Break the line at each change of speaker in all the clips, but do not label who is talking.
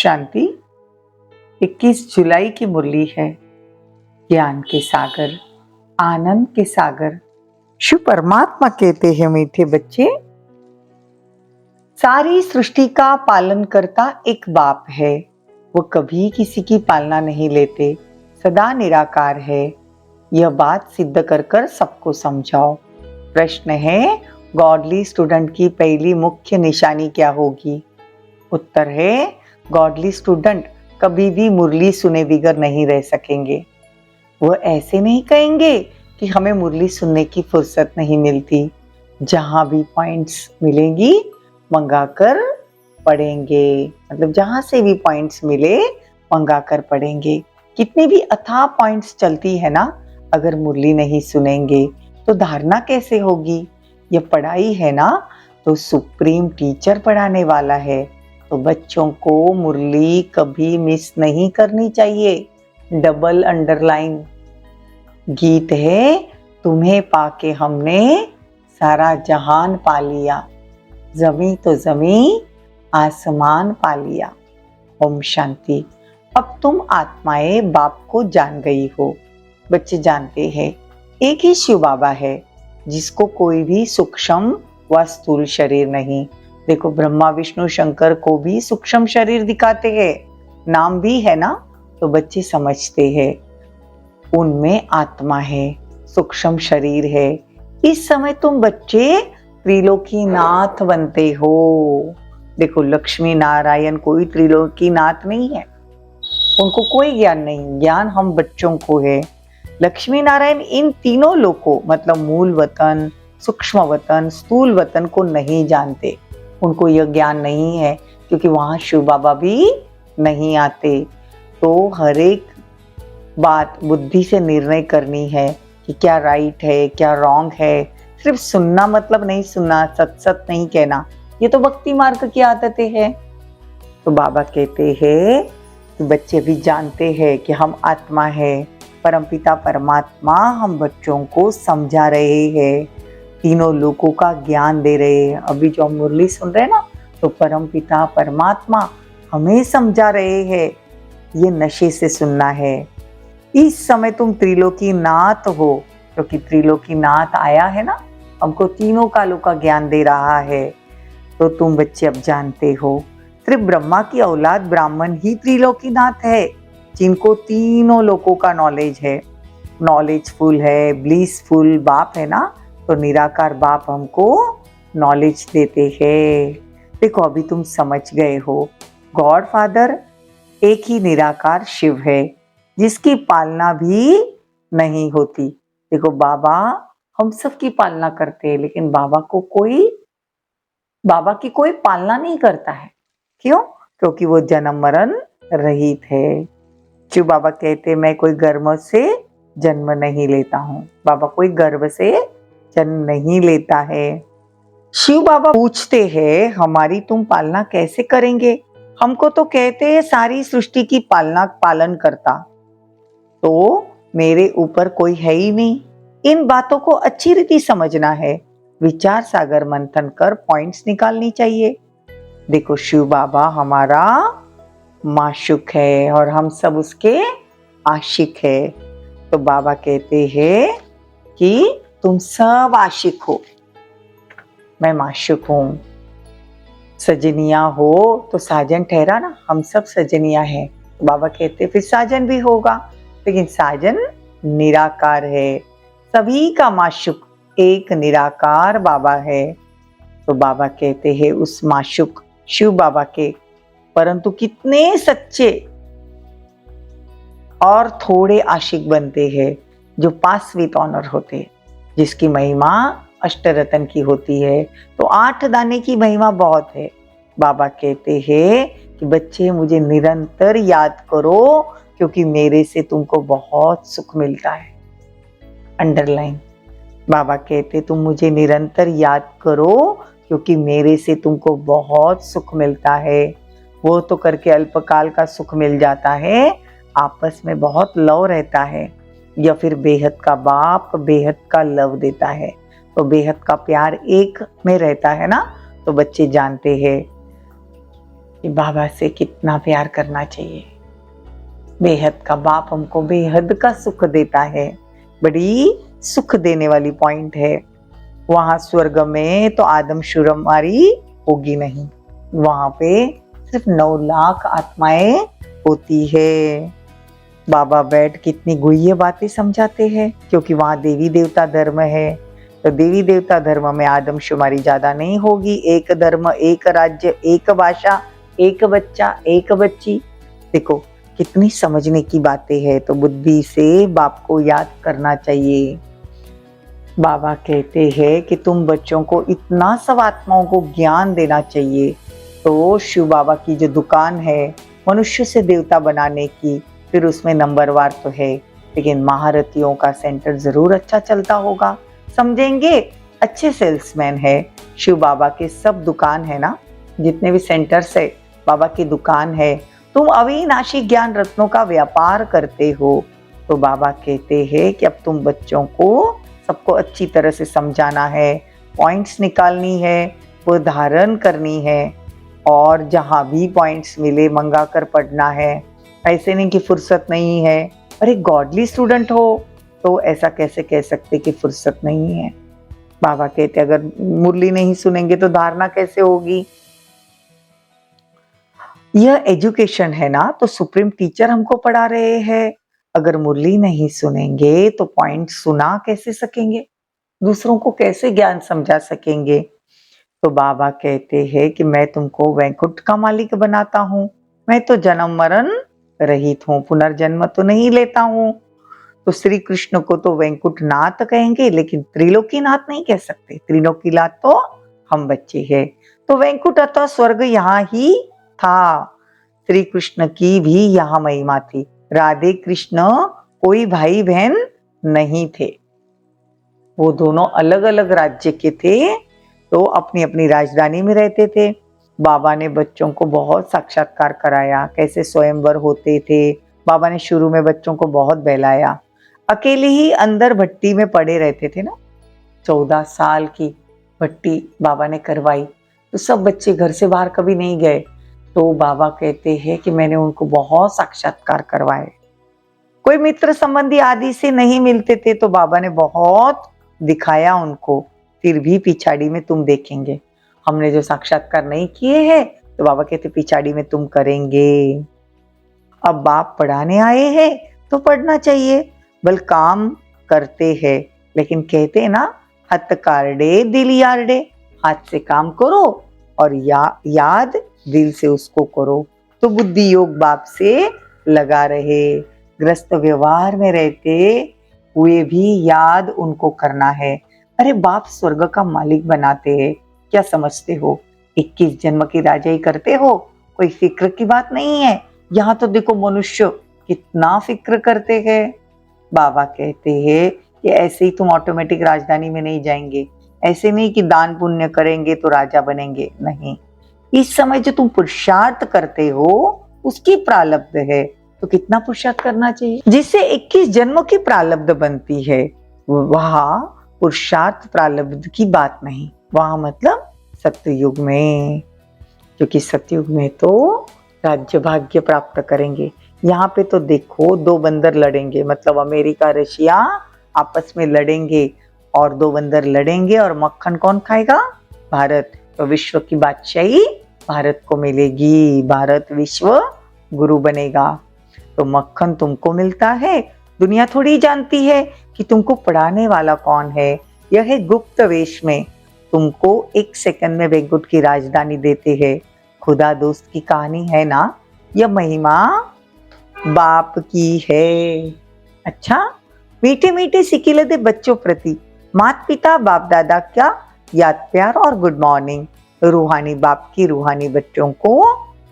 शांति। 21 जुलाई की मुरली है। ज्ञान के सागर, आनंद के सागर शिव परमात्मा कहते हैं, मीठे बच्चे, सारी सृष्टि का पालन करता एक बाप है। वो कभी किसी की पालना नहीं लेते, सदा निराकार है। यह बात सिद्ध कर कर सबको समझाओ। प्रश्न है, गॉडली स्टूडेंट की पहली मुख्य निशानी क्या होगी? उत्तर है, गॉडली स्टूडेंट कभी भी मुरली सुने बिगर नहीं रह सकेंगे। वो ऐसे नहीं कहेंगे कि हमें मुरली सुनने की फुर्सत नहीं मिलती। जहां भी पॉइंट्स मिलेंगी मंगाकर पढ़ेंगे, मतलब जहां से भी पॉइंट्स मिले मंगाकर पढ़ेंगे। कितनी भी अथाह पॉइंट्स चलती है ना, अगर मुरली नहीं सुनेंगे तो धारणा कैसे होगी? ये पढ़ाई है ना, तो सुप्रीम टीचर पढ़ाने वाला है, तो बच्चों को मुरली कभी मिस नहीं करनी चाहिए। डबल अंडरलाइन गीत है, तुम्हें पाके हमने सारा जहान पा लिया, जमी तो जमी आसमान पा लिया। ओम शांति। अब तुम आत्माएं बाप को जान गई हो। बच्चे जानते हैं एक ही शिव बाबा है, जिसको कोई भी सूक्ष्म व स्थूल शरीर नहीं। देखो, ब्रह्मा विष्णु शंकर को भी सूक्ष्म शरीर दिखाते हैं, नाम भी है ना, तो बच्चे समझते हैं उनमें आत्मा है, सूक्ष्म शरीर है। इस समय तुम बच्चे त्रिलोकीनाथ बनते हो। देखो, लक्ष्मी नारायण कोई त्रिलोकीनाथ नहीं है, उनको कोई ज्ञान नहीं। ज्ञान हम बच्चों को है। लक्ष्मी नारायण इन तीनों लोगों, मतलब मूल वतन, सूक्ष्म वतन, स्थूल वतन को नहीं जानते। उनको यह ज्ञान नहीं है, क्योंकि वहां शिव बाबा भी नहीं आते। तो हर एक बात बुद्धि से निर्णय करनी है कि क्या राइट है, क्या रॉन्ग है। सिर्फ सुनना मतलब नहीं सुनना, सत सत नहीं कहना, ये तो भक्ति मार्ग की आदतें हैं। तो बाबा कहते हैं कि बच्चे भी जानते हैं कि हम आत्मा है। परमपिता परमात्मा हम बच्चों को समझा रहे हैं, तीनों लोगों का ज्ञान दे रहे हैं। अभी जो हम मुरली सुन रहे हैं ना, तो परमपिता परमात्मा हमें समझा रहे हैं। ये नशे से सुनना है। इस समय तुम त्रिलोकीनाथ हो, क्योंकि त्रिलोकीनाथ आया है ना, हमको तीनों कालों का ज्ञान दे रहा है। तो तुम बच्चे अब जानते हो, सिर्फ ब्रह्मा की औलाद ब्राह्मण ही त्रिलोकीनाथ है, जिनको तीनों लोगों का नॉलेज है, नॉलेजफुल है, ब्लिसफुल बाप है ना। तो निराकार बाप हमको नॉलेज देते हैं। देखो, अभी तुम समझ गए हो, गॉड फादर एक ही निराकार शिव है, जिसकी पालना भी नहीं होती। देखो, बाबा हम सब की पालना करते हैं, लेकिन बाबा की कोई पालना नहीं करता है। क्यों? क्योंकि वो जन्म मरण रहित है। शिव बाबा कहते, मैं कोई गर्भ से जन्म नहीं लेता हूँ। बाबा कोई गर्भ से जन्म नहीं लेता है। शिव बाबा पूछते हैं, हमारी तुम पालना कैसे करेंगे? हमको तो कहते हैं सारी सृष्टि की पालन करता, तो मेरे ऊपर कोई है ही नहीं। इन बातों को अच्छी रीति समझना है, विचार सागर मंथन कर पॉइंट्स निकालनी चाहिए। देखो, शिव बाबा हमारा माशूक है और हम सब उसके आशिक है। तो बाबा कहते हैं कि तुम सब आशिक हो, मैं माशूक हूं। सजनिया हो तो साजन ठहरा ना, हम सब सजनिया हैं। बाबा कहते फिर साजन भी होगा, लेकिन साजन निराकार है। सभी का माशूक एक निराकार बाबा है। तो बाबा कहते हैं उस माशूक शिव बाबा के परंतु कितने सच्चे और थोड़े आशिक बनते हैं, जो पास विथ ऑनर होते हैं, जिसकी महिमा अष्टरत्न की होती है। तो 8 दाने की महिमा बहुत है। बाबा कहते हैं कि बच्चे मुझे निरंतर याद करो, क्योंकि मेरे से तुमको बहुत सुख मिलता है। अंडरलाइन। बाबा कहते तुम मुझे निरंतर याद करो, क्योंकि मेरे से तुमको बहुत सुख मिलता है। वो तो करके अल्पकाल का सुख मिल जाता है, आपस में बहुत लव रहता है, या फिर बेहद का बाप बेहद का लव देता है। तो बेहद का प्यार एक में रहता है ना। तो बच्चे जानते हैं कि बाबा से कितना प्यार करना चाहिए। बेहद का बाप हमको बेहद का सुख देता है, बड़ी सुख देने वाली पॉइंट है। वहां स्वर्ग में तो आदमशुमारी होगी नहीं, वहां पे सिर्फ 9 लाख आत्माएं होती है। बाबा बैठ कितनी गुह्य बातें समझाते हैं, क्योंकि वहां देवी देवता धर्म है। तो देवी देवता धर्म में आदमशुमारी ज्यादा नहीं होगी। एक धर्म, एक राज्य, एक भाषा, एक बच्चा, एक बच्ची। देखो कितनी समझने की बातें हैं। तो बुद्धि से बाप को याद करना चाहिए। बाबा कहते हैं कि तुम बच्चों को इतना सब आत्माओं को ज्ञान देना चाहिए। तो शिव बाबा की जो दुकान है मनुष्य से देवता बनाने की, फिर उसमें नंबरवार तो है, लेकिन महारथियों का सेंटर जरूर अच्छा चलता होगा। समझेंगे, अच्छे सेल्समैन है शिव बाबा के। सब दुकान है ना, जितने भी सेंटर्स है बाबा की दुकान है। तुम अविनाशी ज्ञान रत्नों का व्यापार करते हो। तो बाबा कहते हैं कि अब तुम बच्चों को सबको अच्छी तरह से समझाना है, पॉइंट्स निकालनी है, वो धारण करनी है, और जहां भी पॉइंट्स मिले मंगा कर पढ़ना है। ऐसे नहीं कि फुर्सत नहीं है। अरे गॉडली स्टूडेंट हो तो ऐसा कैसे कह सकते कि फुर्सत नहीं है। बाबा कहते अगर मुरली नहीं सुनेंगे तो धारणा कैसे होगी। यह एजुकेशन है ना, तो सुप्रीम टीचर हमको पढ़ा रहे हैं। अगर मुरली नहीं सुनेंगे तो पॉइंट सुना कैसे सकेंगे, दूसरों को कैसे ज्ञान समझा सकेंगे। तो बाबा कहते हैं कि मैं तुमको वैकुंठ का मालिक बनाता हूँ। मैं तो जन्म मरण रहित हूँ, पुनर्जन्म तो नहीं लेता हूँ। तो श्री कृष्ण को तो वैकुंठ नाथ कहेंगे, लेकिन त्रिलोकी नाथ नहीं कह सकते। त्रिलोकी नाथ तो हम बच्चे हैं। तो वैकुंठ अथवा स्वर्ग यहाँ ही था। श्री कृष्ण की भी यहाँ महिमा थी। राधे कृष्ण कोई भाई बहन नहीं थे, वो दोनों अलग अलग राज्य के थे। तो अपनी अपनी राजधानी में रहते थे। बाबा ने बच्चों को बहुत साक्षात्कार कराया, कैसे स्वयंवर होते थे। बाबा ने शुरू में बच्चों को बहुत बहलाया। अकेले ही अंदर भट्टी में पड़े रहते थे ना, 14 साल की भट्टी बाबा ने करवाई। तो सब बच्चे घर से बाहर कभी नहीं गए। तो बाबा कहते हैं कि मैंने उनको बहुत साक्षात्कार करवाए। कोई मित्र संबंधी आदि से नहीं मिलते थे, तो बाबा ने बहुत दिखाया उनको। फिर भी पिछाड़ी में तुम देखेंगे, हमने जो साक्षात्कार नहीं किए हैं, तो बाबा कहते पिछाड़ी में तुम करेंगे। अब बाप पढ़ाने आए हैं तो पढ़ना चाहिए, बल काम करते हैं। लेकिन कहते हैं ना, हथ कार्डे दिल यार्डे, हाथ से काम करो और याद दिल से उसको करो। तो बुद्धि योग बाप से लगा रहे। ग्रस्त व्यवहार में रहते हुए भी याद उनको करना है। अरे बाप स्वर्ग का मालिक बनाते हैं, क्या समझते हो? 21 जन्म की राजाई करते हो, कोई फिक्र की बात नहीं है। यहाँ तो देखो मनुष्य कितना फिक्र करते हैं। बाबा कहते हैं कि ऐसे ही तुम ऑटोमेटिक राजधानी में नहीं जाएंगे। ऐसे नहीं कि दान पुण्य करेंगे तो राजा बनेंगे, नहीं। इस समय जो तुम पुरुषार्थ करते हो उसकी प्रारब्ध है। तो कितना पुरुषार्थ करना चाहिए, जिससे 21 जन्मों की प्रारब्ध बनती है। वहां पुरुषार्थ प्रारब्ध की बात नहीं, वहां मतलब सत्ययुग में, क्योंकि सत्ययुग में तो राज्य भाग्य प्राप्त करेंगे। यहाँ पे तो देखो 2 बंदर लड़ेंगे, मतलब अमेरिका रशिया आपस में लड़ेंगे, और 2 बंदर लड़ेंगे और मक्खन कौन खाएगा? भारत। तो विश्व की बादशाही भारत को मिलेगी, भारत विश्व गुरु बनेगा। तो मक्खन तुमको मिलता है। दुनिया थोड़ी जानती है कि तुमको पढ़ाने वाला कौन है। यह है गुप्त वेश में, तुमको 1 सेकंड में वैकुंठ की राजधानी देते हैं। खुदा दोस्त की कहानी है ना, यह महिमा बाप की है। अच्छा, मीठे मीठे सिकिले दे बच्चों प्रति माता पिता बाप दादा क्या याद प्यार और गुड मॉर्निंग। रूहानी बाप की रूहानी बच्चों को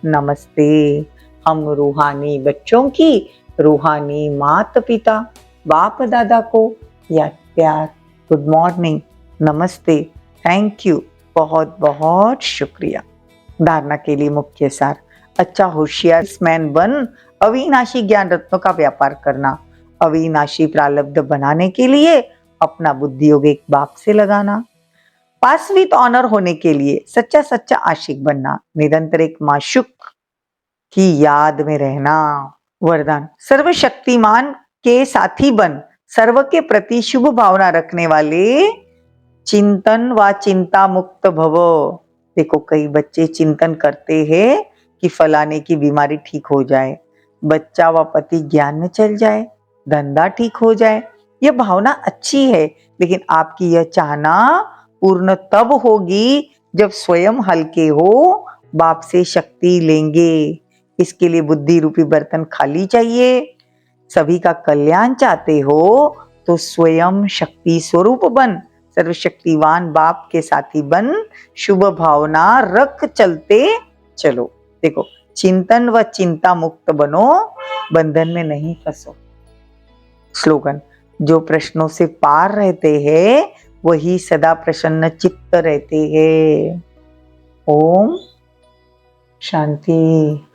नमस्ते। हम रूहानी बच्चों की रूहानी माता पिता बाप दादा को याद प्यार, गुड मॉर्निंग, नमस्ते, थैंक यू, बहुत बहुत शुक्रिया। धारणा के लिए मुख्य सार, अच्छा होशियार मैन बन अविनाशी ज्ञान रत्नों का व्यापार करना। अविनाशी प्रारब्ध बनाने के लिए अपना बुद्धि योग एक बाप से लगाना। पास विद ऑनर होने के लिए सच्चा सच्चा आशिक बनना। निरंतर एक माशूक की याद में रहना। वरदान, सर्वशक्तिमान के साथी बन, सर्व के प्रति शुभ भावना रखने वाले, चिंतन व चिंता मुक्त भव। देखो, कई बच्चे चिंतन करते हैं कि फलाने की बीमारी ठीक हो जाए, बच्चा व पति ज्ञान में चल जाए, धंधा ठीक हो जाए। यह भावना अच्छी है, लेकिन आपकी यह चाहना पूर्ण तब होगी जब स्वयं हल्के हो, बाप से शक्ति लेंगे। इसके लिए बुद्धि रूपी बर्तन खाली चाहिए। सभी का कल्याण चाहते हो तो स्वयं शक्ति स्वरूप बन, सर्वशक्तिवान बाप के साथी बन, शुभ भावना रख चलते चलो। देखो, चिंतन व चिंता मुक्त बनो, बंधन में नहीं फंसो। स्लोगन, जो प्रश्नों से पार रहते हैं वही सदा प्रसन्न चित्त रहते हैं। ओम शांति।